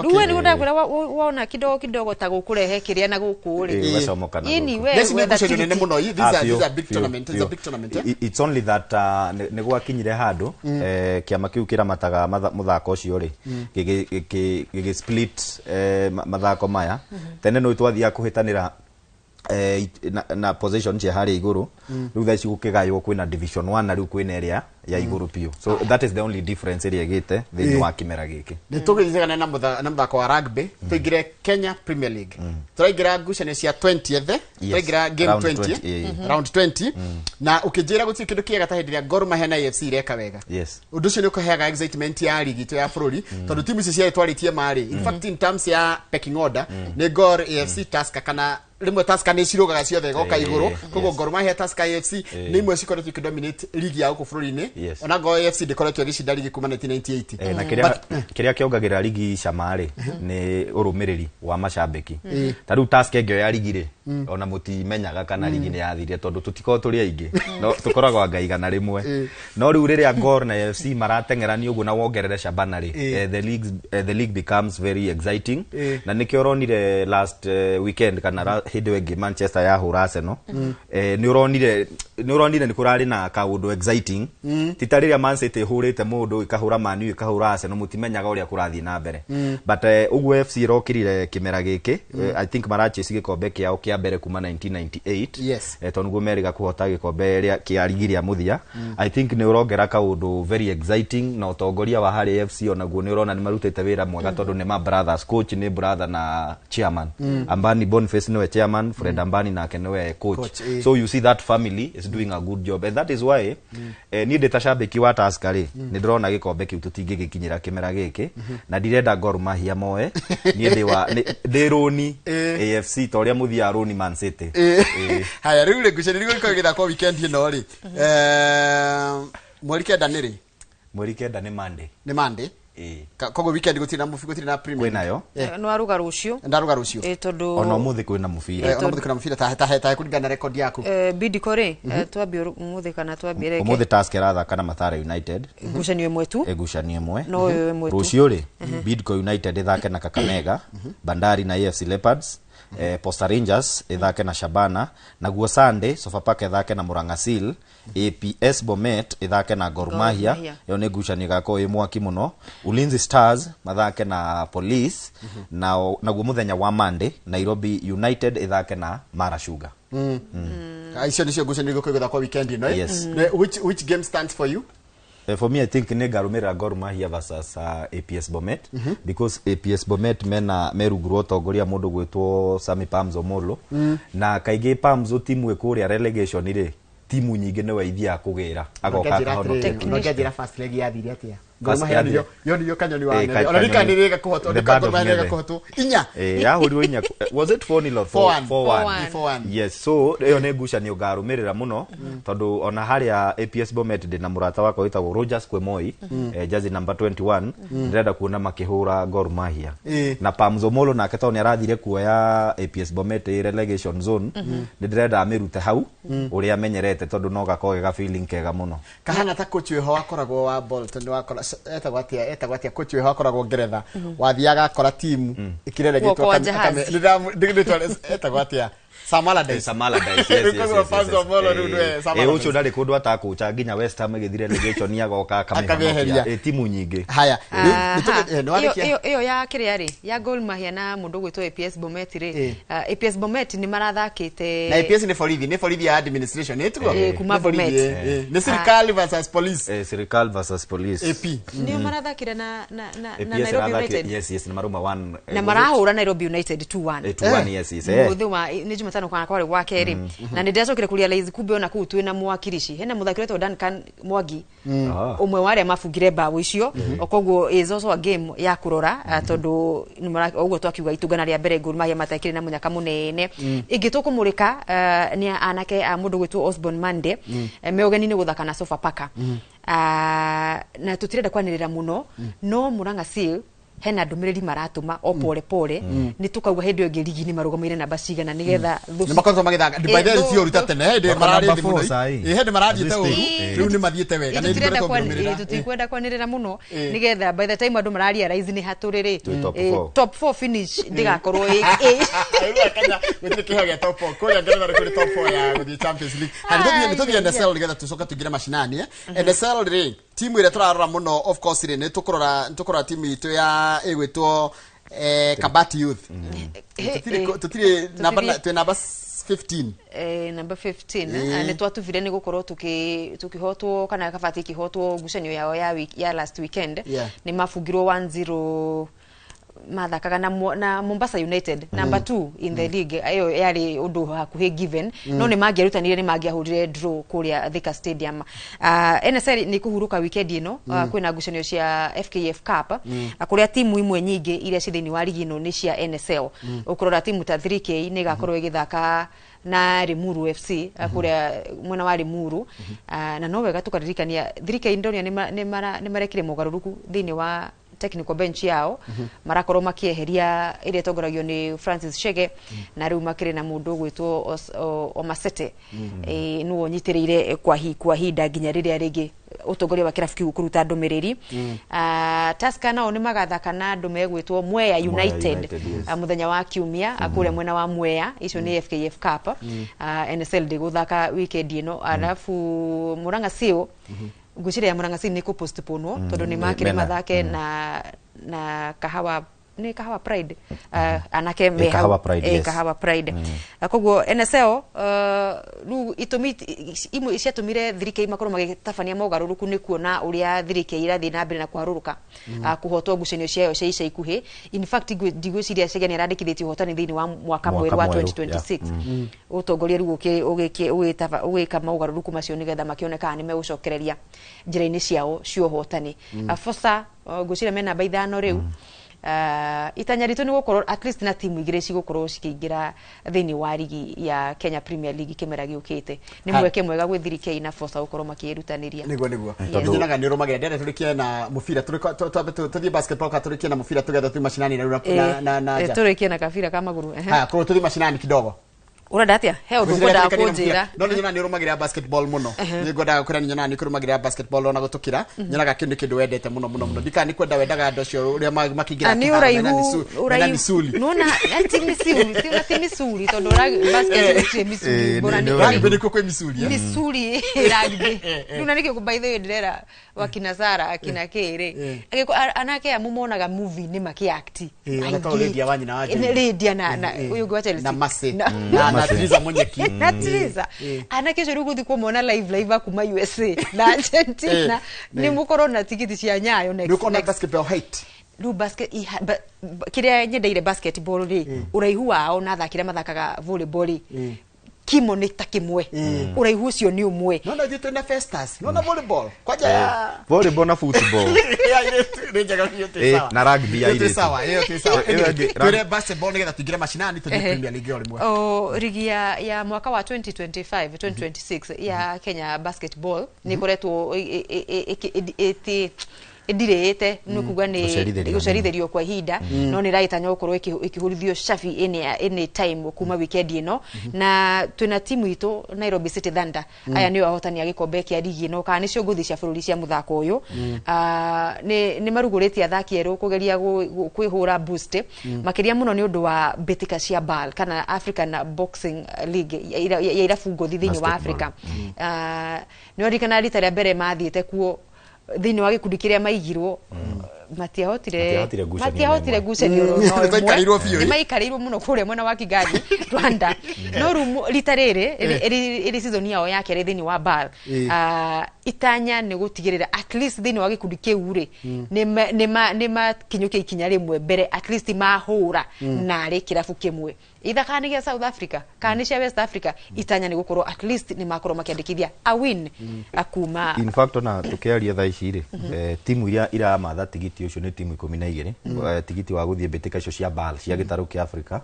ruwe ni gudakura wona kidogo ta gukurehe kiria na gukuri ini we ni muno these are big tournament it's only that ni gwakinyire handu kiama kiu kiramataga muthako ucio ri gigi split mathako maya tene no twathia kuhitanira na position cia hari iguru riu thaici gukigaywo kwina division 1 na riu kwina area ya iguru pio so that is the only difference area gite thini wa kimera giki ni tugithigana na muthako wa rugby tuigire Kenya Premier League turaigira ngucanio cia 20th turaigira game 20 round 20 na ukijira guti kindu kiega ta hindi ya Gor Mahia na AFC reka wega undu ucio ni ukaheaga excitement ya ligi to ya bururi tondu timu ici cia twaritie mari in fact in terms ya pecking order ni Gor AFC Tusker kana rimwe Tusker ni cirogaga ciothe goka iguru koguo Gor Mahia Tusker FC ni imwe cikoretwo ikidominate ligi ya huko bururi-ini ona Gor FC ndikoretwo igicinda ligi kuma 1998 na kiria kiongagira ligi camari ni urumiriri wa macambiki taru Tusker ngio ya ligi ri ona mutimenyaga kana ligi ni yathire tondu tutiko turi aingi no tukoragwa ngaigana rimwe no riu riria Gor na FC marateng'erani uguo na wongerere Shabana ri the league becomes very exciting na nikio ronire last weekend kana hindi wengi Manchester ya hura Arsenal ni uronire ni kurari na kaundu exciting titariria Man City hurite mundu ikahura Man U ikahura Arsenal mutimenyaga uria kurathi na mbere but uguo FC rokirire kimera giki I think marachi gikombe kiao kia mbere kuma 1998 tongu meriga kuhota gikombe ria kia ligi ya muthia I think ni urongera kaundu very exciting na utongoria wa Harry FC onaguo ni urona ni marutite wira mwega tondu ni ma brothers coach ni brother na chairman Ambani Boniface niwe chairman Fred Ambani na kenewe coach so you see that family is doing a good job and that is why ni detashabiki wa Tusker ni ndrona gikombe kiu tutingigikinyira kimera giki na ndirenda Gor Mahia moe ni ndironi AFC toria muthia roni Man City haya riu le guceni riu ikogira kwa weekend ino ri mweri kenda ni Monday kogo weekend gutina mufi na Premier kwinayo no aruga rucio ndaruga rucio tondu ona muthi kwina mufira ona muthi kwina mufira ta kulingana na record yaku bidikore twambie muthi kana twambie reke muthi Tusker athaka na Mathare United gucanio imwe tu gucanio imwe no imwe tu rucio ri Bidco United ithake na Kakamega Bandari na AFC Leopards Posta Rangers ithake na Shabana na guo Sunday Sofapaka ithake na Murang'a Seal APS Bomet ithake na Gor Mahia yo ne gucani gako imwaki muno Ulinzi Stars mathake na Police na guo muthenya wa Monday Nairobi United ithake na Mara Sugar aisha nisho gucani gako kwa weekend ino which game stands for you? For me I think ne garumira Gor Mahia versus APS Bomet because APS Bomet merugurwo tongoria mundu gwitwo Sami Pamzo Molo na kaige Pamzo timu ekuria relegation ire timu nyingi ne waithia kugira agoka kahono teknology first leg yathire atia Gor Mahia yo kanyoni wa nene ona nikanirega kuhoto Gor Mahia kuhoto inya ya hurio inya was it 4-0 or 4-1 yes so yo ne gucanio ngarumirira muno tondu ona haria APS Bomet de na murata wako witagwo Rogers Kwemoi jersey number 21 ndirenda kuona makihura Gor Mahia na Pamzo Molo na ketoni arathire kuoya APS Bomet relegation zone ndirenda amirute hau uria amenyerete tondu no gakoge ga feeling kega muno kahana ta coach weho akoragwo wa Bolton wakora etagwatia coach weho akoragwo Ngeretha wathiaga akora team ikirelegitwo etagwatia Samaladice yes ucio ndari kundu atakucha nginya West Ham githire relegation yagoka akameheria timu nyingi haya iyo ya kiria ri ya Gor Mahia na mundu gwitwo APS Bomet ri APS Bomet ni marathakite na APS ni borithi ya administration nitugo kuma Bomet ni serikali versus police serikali versus police AP ni marathakire na Nairobi United yes ni maruma 1 na marahura Nairobi United 2-1 yes muthuma ni Jumatano kwa kwa keri na ndecokire kuria laizi kumbe ona kuu twina mwakirishi hena muthakire to Duncan Mwangi umwe wale mafugire bawo icio okoguo is also a game ya kurora tondu uguo twakiuga itugana ria mbere Gor Mahia matakire na munyaka munene ingitukumurika ni anake mundu gwitwo Osborne Mande meogeni ni guthaka na Sofapaka na tutirenda kwanirira muno no Murang'a Seal hena ndumiriri maratuma o pole ni tukauga hindi ngi ligi ni marugamire namba cigana nigetha ni makonzo magithaka divided tio rutate ne hindi marari muno hindi marathiete uru riu ni mathiete wega ni tutikwenda kwanirira muno nigetha by the time andu marari rise ni haturiri top 4 finish ndigakorwo Kenya gutire kihoya top 4 kuria ngeretha kuri top 4 ya the Champions League hani tuthie NSL nigetha tucoka tugire mashinani NSL ri timu ire turarora muno of course ri ni tukurora timu itu ya egwetwo Kabati Youth tutire number 15 number 15 ni twatuvire ni gukorwo tukihotwo kana Kabati kihotwo gucanio yao ya last weekend ni mafugirwo 1-0 mathakaga na Mombasa United number 2 in the league ayo yari undu hakuhe given no ni mangiarutanire ni mangiahurire draw kuria Thika Stadium. NSL ni kuhuruka weekend ino kwina ngucanio cia FKF Cup kuria timu imwe nyingi iria cithini wa ligi ino ni cia NSL ukurora timu ta 3K ni gakorwo igithaka na Limuru FC kuria mwena wa Limuru na no wega tukaririkania 3K Indonia ni marekire mugaruruku thini wa technical bench yao marakorwo makieheria ile tongoragio ni Francis Shege na riu makire na mundu gwitwo Omasete nuo nyitireire kwa hinda nginya riria ringi utongoria wa kirafu kiu kuruta ndumiriri Tusker nao ni magathaka na andu megwitwo Mwea United muthenya wa kiumia akure mwena wa Mwea icio ni FKF Cup NSL de guthaka weekend ino alafu Murang'a Seal ngucire ya Murang'a Seal ni ku postpone tondu ni makire mathake na Kahawa ni Kahawa Pride anake me Kahawa Pride koguo NSL ru itumi imwe ciatumire 3K makorwo magitafania mogaruruku ni kuona uria 3K irathi na mbere na kwaruruka kuhotwo ngucanio ciayo cia ica ikuhi in fact digwiciria cegeni arandikithitio hotani thini wa mwaka mweru wa 2026 utongoria ru ugika mogaruruku macio nigetha makioneka ni megucokereria njira-ini ciao cio hotani Fosa ngucira mena namba 5 riu itanya ritu ni gukorwo at least na timu igire cigukorwo cikiingira thini wa ligi ya Kenya Premier League kimera giukite ni mweke mwega gwi 3K na Forza gukorwo makirutaniria niguo nyonaga ni rumagira ndere turikie na mufira tuthie basketball ka turikie na mufira tugetha tu mashinani na turikie na kabira kama maguru kwa tuthie mashinani kidogo urada atia he undu ngoda kunjira no nyona ni rumagira basketball muno ni ngoda kura nyona ni kurumagira basketball ona gutukira nyonaga kindu wendete muno ndika ni kwenda wendaga ando cio uria makingira ni uraihu nona anti-misuli tondu basket ni misuli bora ni rugby ko misuli misuli rugby nuna nikio by the way ndirera wakina Sara akina Kere anake amumonaga movie ni makiact redia wanyina waje redia na uyu gwacha na mase na Triza Monyeki na Triza anake cyo ruguthi kumona live akuma USA na Argentina ni mukoro na tikiti cia Nyayo next nuko na basketball height ru basket kiria nyendeire basketball ri uraihu wao na thakira mathakaga volleyball kimo ni takimwe uraihu ucio ni umwe no thito na Festus no na volleyball kwaja volleyball na football na rugby ya ile sawa tule basketball ngetha tuingira mashinani tu Premier League olimwe ligi ya mwaka wa 2025 2026 ya Kenya basketball ni koretwo ndirete nukugwa ni gucerithirio kwa hinda no ni raitanya gukorwo ikihurithio shafi any time kuma weekend ino na twina timu itu Nairobi City Thunder aya ni ahotani agikombe kia ligi ino kana nicio nguthi cia bururi cia muthako uyu ni maruguriti athaki eru kugeria kwihura boost makiria muno ni undu wa betika cia BAL kana African Boxing League ya irabu ngothi thini wa Africa ni orikana rita ria mbere mathiete kuo thini wa gikundi kiria maigirwo matiahotire gucanio ni maikarirwo muno kuria mwena wa Kigali Rwanda no rumu ritarere iri season yao yake ri thini wa BAL itanya ni gutigirira at least thini wa gikundi kiu ri ni makinyuke ikinya rimwe mbere at least mahura na ri kirabu kimwe itha kana gia South Africa kana cia West Africa itanya ni gukorwo at least ni makorwo makiandikithia a win akuma in fact na tukiaria tha ici ri timu iria iramatha tigiti ucio ni timu 12 tigiti wa guthie betika icio cia BAL cia gitaru kia Africa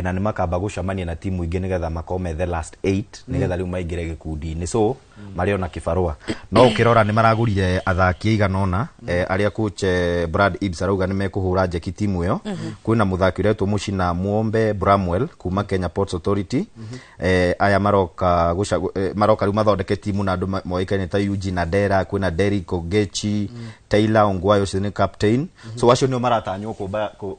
na ni makamba gucamania na timu ingi nigetha makome the last 8 nigetha riu maingire gikundi ni so mariona kibarua no ukirora ni maragurire athaki aiganona aria coach Brad Ibs arauga ni mekuhura njeki timu iyo kwina muthaki uretwo Mucina Muombe Bramwell kuma Kenya Ports Authority aya maroka riu mathondeke timu na andu moikaine ta Eugene Adera kwina Derrick Ogechi Taylor Ongwayo ni captain so wacio ni maratanywo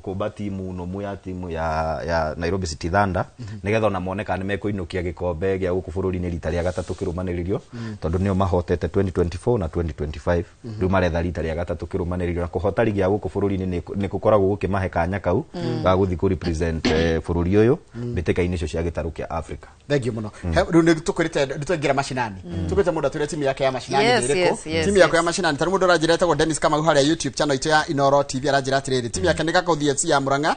kumba timu no muya timu ya Nairobi City Thunder nigetha ona moneka ni mekuinukia gikombe gia guku bururi ni rita ria gatatu kirumaniririo tondu nio mahotete 2024 na 2025 riu maretha rita ria gatatu kirumaniririo na kuhota ligi ya guku bururi-ini ni gukoragwo gukimahe kanya kau ga guthi ku represent bururi uyu mbitĩka-inĩ icio cia gĩtarũ kĩa Africa. Thank you muno. Riu ni tukurite tuingira mashinani. Tukurite mundu atwire timu yake ya mashinani ndiriko. Timu yake ya mashinani tari mundu arajira etagwo Dennis Kamau haria YouTube channel itu ya Inoro TV arajira atiriri. Timu yake ni Kagothi FC ya Murang'a,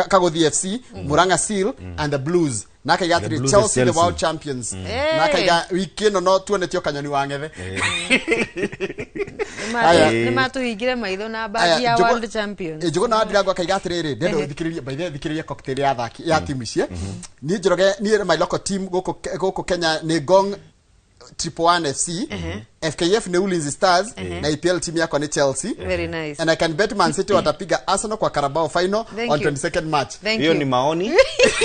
Kagothi FC, Murang'a Seal and the Blues. Naka igatiri Chelsea the world champions. Naka iga wiki no tuonetio kanyoni wa ngethe. Ni matuhingire maitho na baadhi ya world champions. Njugo na ndirago akaigatiriri ndendo thikiriria baithe thikiriria cocktail ya thaki ya timu ici. Ni njoroge ni my local team goko Kenya ni Gong 111 FC, FKF ni Ulinzi Stars, na EPL team yako ni Chelsea. Very nice. And I can bet Man City watapiga Arsenal kwa Carabao final on 22nd March. Hiyo ni maoni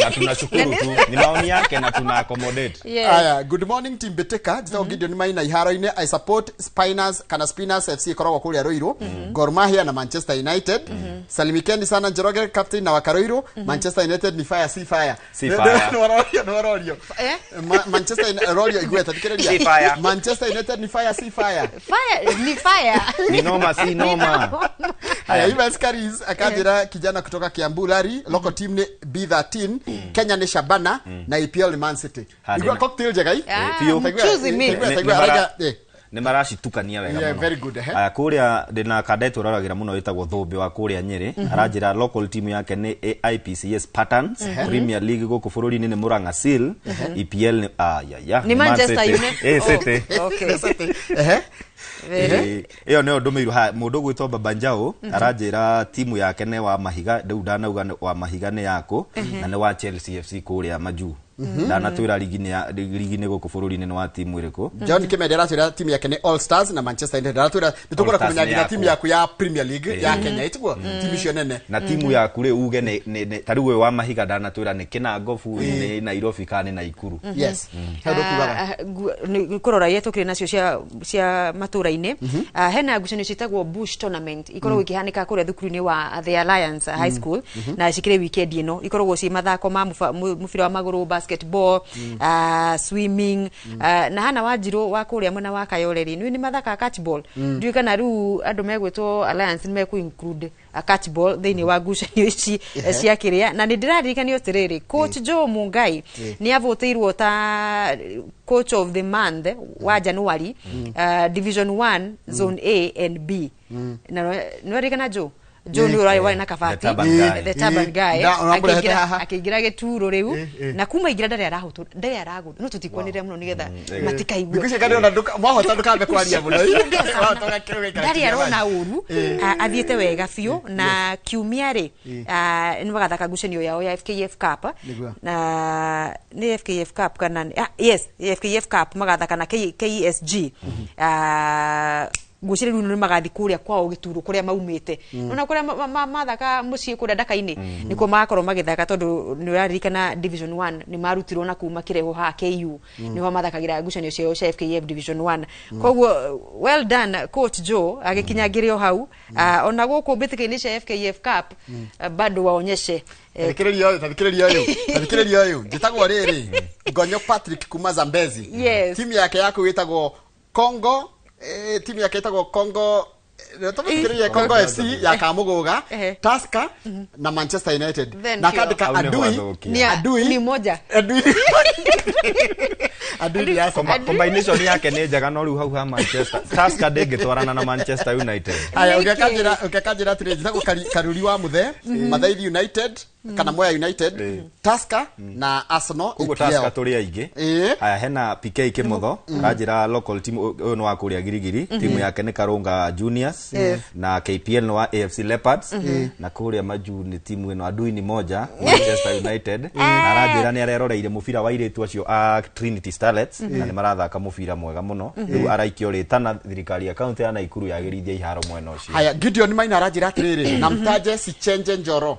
na tunashukuru tu. Ni maoni yake na tuna accommodate. Aya, good morning team Beteka. Jitao Gideon Maina iharo-ine. I support Spinners FC korogwo kuria Ruiru, Gor Mahia na Manchester United. Salimikeni sana Njoroge captain na wakaruiru. Manchester United ni fire si fire. Si fire. No rorio. Manchester rorio igweta dikiriria. Si fire. Manchester United ni fire si fire. Fire ni fire. Ni noma si noma. Aya, Ivan Skaris akajira kijana kutoka Kiambu Lari, local team ni B13, Kenya ni Shabana na EPL ni Man City. Igwa cocktail jagai? Choose me. Ni marashitukania wega muno. Yeah, very good. Aya kuria ndina kadeto raragira muno witagwo Thumbi wa kuria Nyeri, arajira local team yake ni IPCS Patterns, Premier League guku bururi-ini ni Murang'a Seal, EPL ni ni Manchester United. City. Okay. Iyo neo ndumiru ha mundu gwitwo Babanjao arajira timu yake ne wa Mahiga ndu ndanauga wa Mahiga ne yako na ne wa Chelsea FC kuria Maju ndana twira ligi-ini guku bururi-ini ni wa timu iriku. John Kimendera twira timu yake ni All Stars na Manchester United twira nitukura kumenya timu yaku ya Premier League ya Kenya itiguo timu cio nene na timu yaku ri uge ne tariwe wa Mahiga ndana twira ni Kinangofu ni Nairobi kana na Ikuru. Yes. Hado kugaga ni kurora yetu kire nacio cia matura-ini. Hena ngucanio citagwo Bush Tournament ikoragwo ikihanika kuria thukuru-ini wa The Alliance High School na cikire weekend ino ikoragwo ci mathako ma mubira wa maguru, basketball, swimming, na hana Wanjiru wa kuria mwena wa Kayoleri ni mathaka catchball. Ndio kana ru andu megwitwo Alliance ni meku include a catchball thini wa ngucanio ici cia kiria na ni ndiraririkania utiriri coach Joe Mungai ni avoteirwo ta coach of the month wa January division 1 zone A and B na ndirikana Joe ni urai na kabati the Taban guy akigira gituro riu na kuma igira ndari arahutu ndari aragu no tutikwanire muno nigetha matikaigwe bikisha kandi ona mwahota ndukambe kwaria muno ndari arona uru athiete wega biu na kiumia ri ni magathaka ngucanio yao ya FKF Cup na ni FKF Cup kana yes FKF Cup magathaka na KSG gucire riu ni magathi kuria kwao gituru kuria maumite ona kuria mathaka mucii kuria ndaka-ini niko magakorwo magithaka tondu ni uraririkana division 1 ni marutirwo na kuma kireho ha KU niho mathakagira ngucanio cio cia FKF division 1 koguo well done coach Joe agikinyangirio hau ona guku mbitĩka-ini cia FKF Cup bado waonyeshe thikiriria uyu njitagwo riri Ngonyo Patrick kuma Zambezi. Timu yake yako witagwo Congo timu yake itagwo Congo tumefikiria Congo FC ya Kamuguga, Tusker na Manchester United. Na kadika adui ni moja. Adui ya combination yake ni njega no riu hau ha Manchester. Tusker ndingitwarana na Manchester United. Aya ungekajira tirejita ko Karuri wa Muthe, Mathaithi United kana Moya United, Tusker na Arsenal. Ugo Tusker turi aingi. Aya hena PK Kimotho arajira local team uyu no wa kuria Girigiri, timu yake ni Karunga Juniors na KPL no wa AFC Leopards na kuria Maju ni timu ino adui ni moja Manchester United. Arajira ni areroreire mubira wa iritu acio a Trinity Starlets na ni marathaka mubira mwega muno. Riu araikio ritana thirikari ya county ya Naikuru yagirithia iharo mwena ucio. Aya Gideon Maina arajira atiriri na mtaje si change Njoro.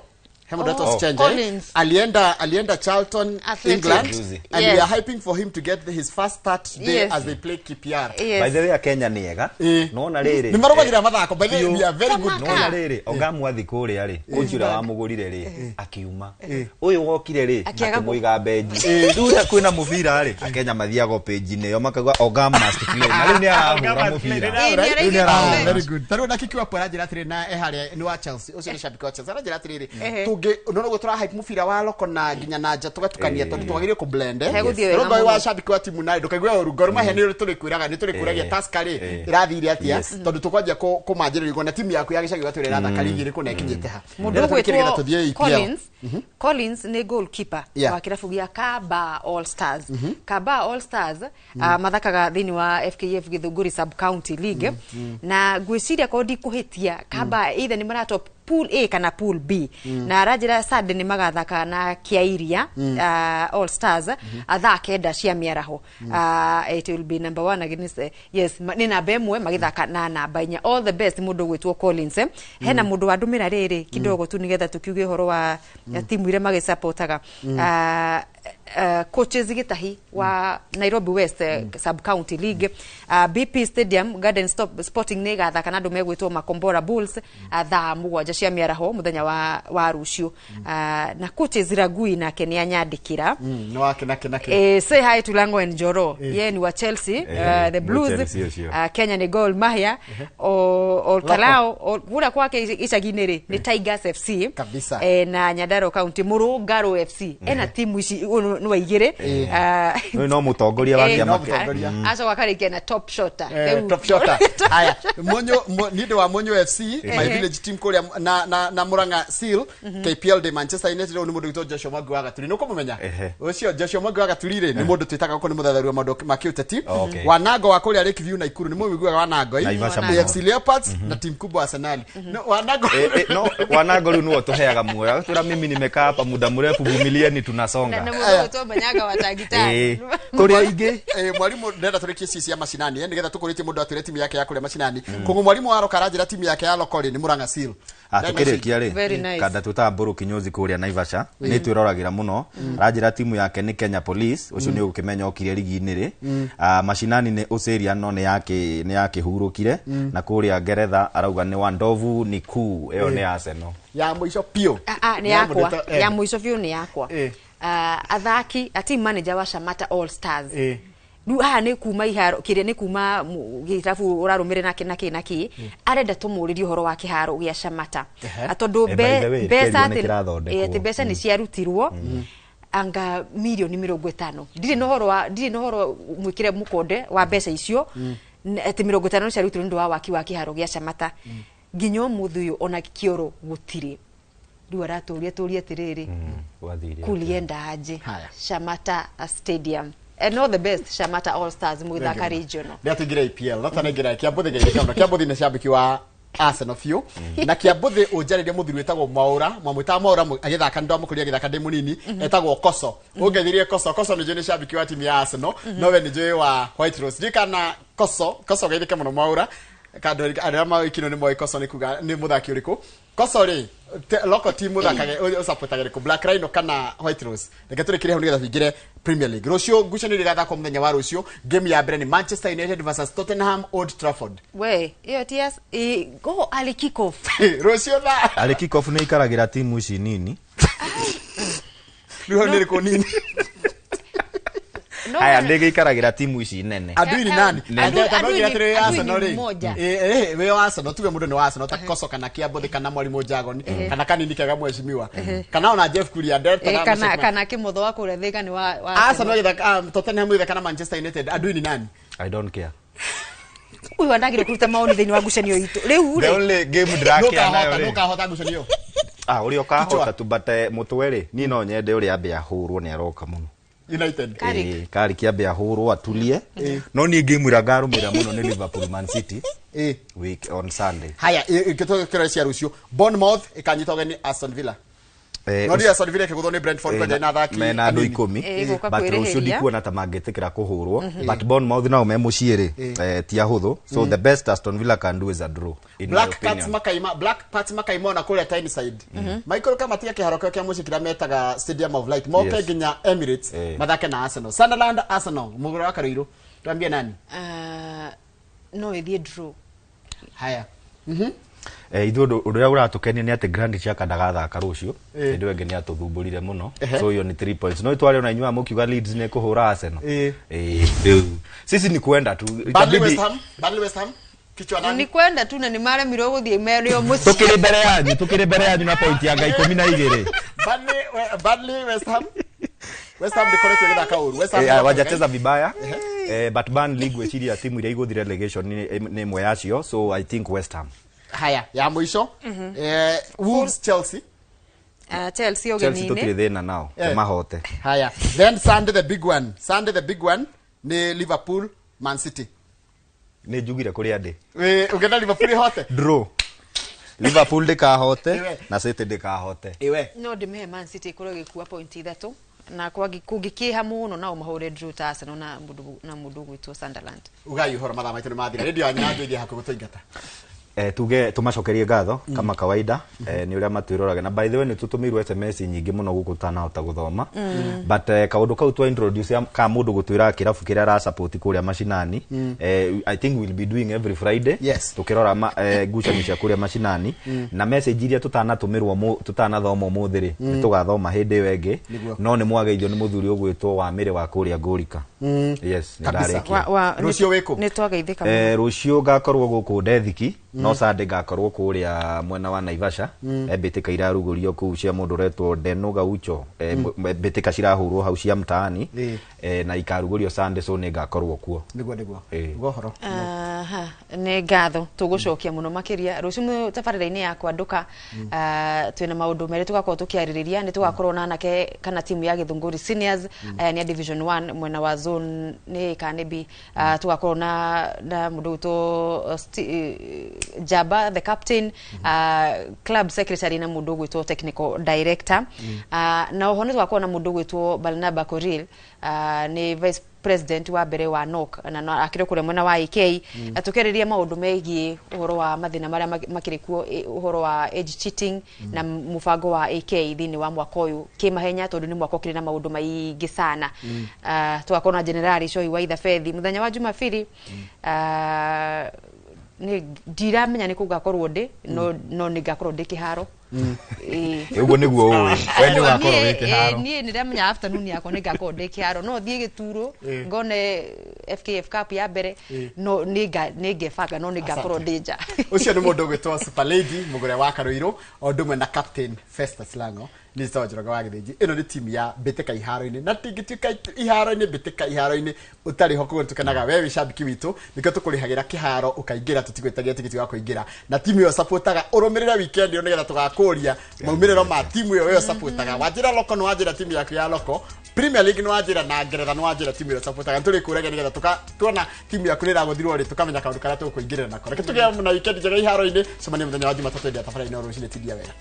alienda Charlton England and we are hyping for him to get his first start today as they play KPR. By the way Kenya niega nona riri ni marugagira mathako by the way we are very good. Nona riri ogamwathi kuria ri kujura wa mugurire ri akiuma uyu wokire ri akumuiga benji duya kwina mubira ri Kenya mathiago page ne yo makagwa ogam must play na ri ni arahura mubira very good taro ndakikiwa kwa rajira tiri na ehari ni wa Chelsea ucio ni shabiki wa Chelsea rajira tiri tuge nono gutura hype mubira wa loko na ginya nanja tugatukania tondu twagire ku blend rogo wa shabiki wa timu nayo ndukagwa Gor Mahia ni tuli kwiraga ni tuli kwiragia Tusker irathire atia tondu tukwajia kumanjira igona timu yaku ya gicagi watwire ratha karigire kuna ikinyete ha mundu Collins ni goalkeeper wa kirabu gia Kaba All Stars. Kaba All Stars mathakaga thini wa FKF Githunguri Sub County League na gwiciria ko ndi kuhitia Kaba either ni maratop pool A kana pool B na rajira sad ni magathaka na Kiairia All Stars atha kenda cia miaraho it will be number 1 against ni namba imwe magithaka na namba 4 all the best mundu gwitwo Collins hena mundu wandumira riri kidogo tu nigetha tukiuge horo wa timu ire magisupportaga coaches gitahi wa Nairobi West Sub County League BP Stadium Garden Sporting nega thaka na ndume gwitwo Makombora Bulls tha mugwanja cia miaraho muthenya wa rucio na coaches Ragui na Kenya nyandikira no akina say hi to Lango and Joro ye ni wa Chelsea the Blues Kenya ni Gor Mahia o Kalao gura kwake icaginere ni Tigers FC kabisa na Nyandaro County Murugaro FC ena timu ici no waigire no mutongoria wa kiama aso wakarikia na top shotter haya monyo nido wa Monyo FC my village team kule na Muranga Seal KPL de Manchester United ni mundu gito Joshua Magwa gaturi no kumenya ucio Joshua Magwa gaturire ni mundu twitaka ko ni muthatharu wa mundu makiuteti Wanago wa kule Lakeview na Ikuru ni mumiguaga Wanago FC Leopards na timu kubwa Arsenal no Wanago no Wanago nuo tuheaga muoyo tura mimi nimekaa hapa muda mrefu vumilieni tunasonga to banyaga watagita kuria ingi mwalimu ndenda turekie sisi ya mashinani nigetha tukuritie mundu ature timu yake ya kule mashinani kungu mwalimu wa Rokarajira timu yake ya lokoli ni Muranga Seal tukirekia ri kada tutamburu kinyozi kuria Naivasha ni twiragira muno rajira timu yake ni Kenya Police ucio ni ukimenya okire ligi-ini ri mashinani ni Uceria no ni yake hurukire na kuria Ngeretha arauga ni Wandovu ni kuu eyo ni Arsenal ya mwisho pio ni yakwa ya mwisho pio ni yakwa athaki team manager wa Shamata All Stars nu ni kuma iharo kiria ni kuma gitabu urarumire naki arenda tumuririe horo wa kiharo gia Shamata atondu besa ni ciarutirwo anga milioni 50 ndire no horo mwikire mukonde wa besa icio ati 50 ciarutirwo ndu wa waki wa kiharo gia Shamata ginyo muthuyu ona kioro gutire duara turia tiriri kulienda aje Shamata Stadium and all the best Shamata All Stars muthaka regional ndia tugira EPL natanagira Kiambuthi geikana Kiambuthi ni shabiki wa Arsenal few na Kiambuthi ujaririe muthiri wetagwo Mwamwita Maura agithaka ndo amukuria agithaka ndi munini etagwo Koso ungethirie Koso ni shabiki wa timu ya Arsenal no we ni wa White Rose dikana Koso geithika muno Maura kado arama ikino ni moi Koso ni kuga ni muthaki uriku Koso ri loko timu thakage usupportagire ku Black Rhino kana White Rose ngeture kire huni gathingire Premier League rocio ngucanire gathako muthenya wa rocio game ya mbere ni Manchester United versus Tottenham Old Trafford we iyo TS go ali kick off rocio na ali kick off ni ikaragira timu ici nini riho niriko nini haya ndege ikaragira timu ici nene adui ni nani adui atre Arsenal we Arsenal tuwe mundu ni wa Arsenal takoso kana Kiambuthi kana Mwalimu Jagoni kana kanini kega mweshimiwa kana ona Jeff Kuria Delta kana kimutho wa kuretheka ni wa Arsenal ithaka Tottenham ithaka na Manchester United adui ni nani I don't care uyu andagire kuruta maoni thini wa ngucanio itu riu the only game drake anayo ri hota ngucanio uri okahota tu bate mutwere ni no nyende uri ambe ahurwo ni aroka muno United kari kiambe ahurwo atulie no ni game iragarumira muno ni Liverpool Man City week on Sunday haya ikitoka kira cia rucio Bournemouth ikanyitoga ni Aston Villa Ng'ondia Aston Villa kĩgũthwo nĩ Brentford kwa na athaki mena andũ 10 but rũciũ ndikuona ta mangĩtĩkĩra kũhũrwo but Bournemouth nao me mũciĩ rĩ ti ahũthũ so the best Aston Villa can do is a draw Black Cats makaima na kũrĩa Tyneside Michael Kamatia kĩharo kĩa mũciĩ kĩrĩa metaga Stadium of Light moke nginya Emirates mathake na Arsenal Sunderland Arsenal mũgũro wa Karuiro twambie nani no ithie draw haya ithuĩ ũrĩa ũratũkenia nĩ atĩ Grant Xhaka ndagathaka rũciũ hĩndĩ ĩngĩ nĩ atũthumbũrire mũno so hiyo ni 3 points no itware ona inyuĩ mũkiuga Leeds nĩ kũhũra Arsenal sisi ni kwenda tu Burnley West Ham kichwa nani ni kwenda tu na ni maremirwo guthie merio muci tukiri mbere yanyu na point ya 12 Burnley West Ham ndikoretwo gĩthaka ũru West Ham wajacheza vibaya but Burnley gwĩciria timu iria igũthire relegation nĩ imwe yacio so I think West Ham haya ya mwisho Wolves Chelsea Chelsea ogenine tukiri thina nao mahote haya then Sunday the big one ni Liverpool Man City ni njugire kuri ande ugenda Liverpool hote draw Liverpool ndikahote na City ndikahote no ndime Man City kuro gikua point 3 na kugikiha muno na umahore draw ta Arsenal na mundu gwitwo Sunderland ugai uhoro mathaa maitu ni mathira radio anyanjo ithia hakuhĩ gũtũingata tuge tumacokerie ngatho kama kawaida ni uria matwirorage na by the way ni tutumirwo SMS nyingi muno gukutana hota guthoma but kaundu kau twa introduce ka mundu gutwira kirafu kiria ra support kuria mashinani I think we'll be doing every Friday tukirora ngucanio cia kuria mashinani na message iria tutanathoma umuthiri ni tugathoma hindi wengi no ni mwageithio ni muthuri ugwitwo wa mire wa kuria ngurika yes ni ndarekia rucio wiko ni twageithika rucio gakorwo guku Ndethiki no Sunday gakorwo kuria mwena wa Naivasha mbitika irarugurio kuu cia mundu retwo Deno Gaucho mbitika cirahurwo hau cia mtaani na ikarugurio Sunday so ni gakorwo kuo niguo gohoro ne gatho tugucokia muno makiria rucio tafarira-ini yakwa nduka twina maundu mere tugakorwo tukiaririria ni tugakorwo na anake kana timu ya Githunguri Seniors ni division 1 mwena wa zone ni kanebi tugakorwo na mundu to Jaba the captain club secretary na mundu gwitwo technical director na oho twakorwo na mundu gwitwo Barnaba Koril ni vice president wa mbere wa NOC na akire kure mwena wa AK atukereria maundu megie uhoro wa mathina maria makirikuo uhoro wa age cheating na mufango wa AK thini wa mwaka uyu kimahenya tondu ni mwaka ukire na maundu maingi sana twakorwo na general Shoi Waitha Fethi muthenya wa Jumapili ni ndiramenya ni kugakorwo ndi no ni gakorwo ndi kiharo uguo niguo wendi gakorwo ndi kiharo ni ndiramenya afternoon yakwa ni gakorwo ndi kiharo no thie gituro ngone FKF Cup ya mbere no ni ngefanga no ni gakorwo ndi nja ucio ni mundu gwitwo Super Lady mugure wa Karuiro ondumwe na captain Festus Lango ni Njoroge wa Githĩnji ino ni timu ya Mbĩtĩka iharo-inĩ na tingĩtuĩka iharo-inĩ Mbĩtĩka iharo-inĩ utari ho kugutukanaga wewe shabiki witu nikio tukurihagira kiharo ukaingira tutigwetagia tikiti wa kuingira na timu yo supportaga urumirire weekend yo nigetha tugakuria maumiriro ma timu yo supportaga wajira loko no wajira timu yaku ya loko Premier League no wajira na Ngeretha no wajira timu yo supportaga turi kurega nigetha tuona timu yaku nira guthirwo ri tukamenya kaundu karia tukuingirira nako reke tugia na weekend njega iharo-inĩ cemania muthenya wa Jumatatu ndia tafara ino rucine tidia wega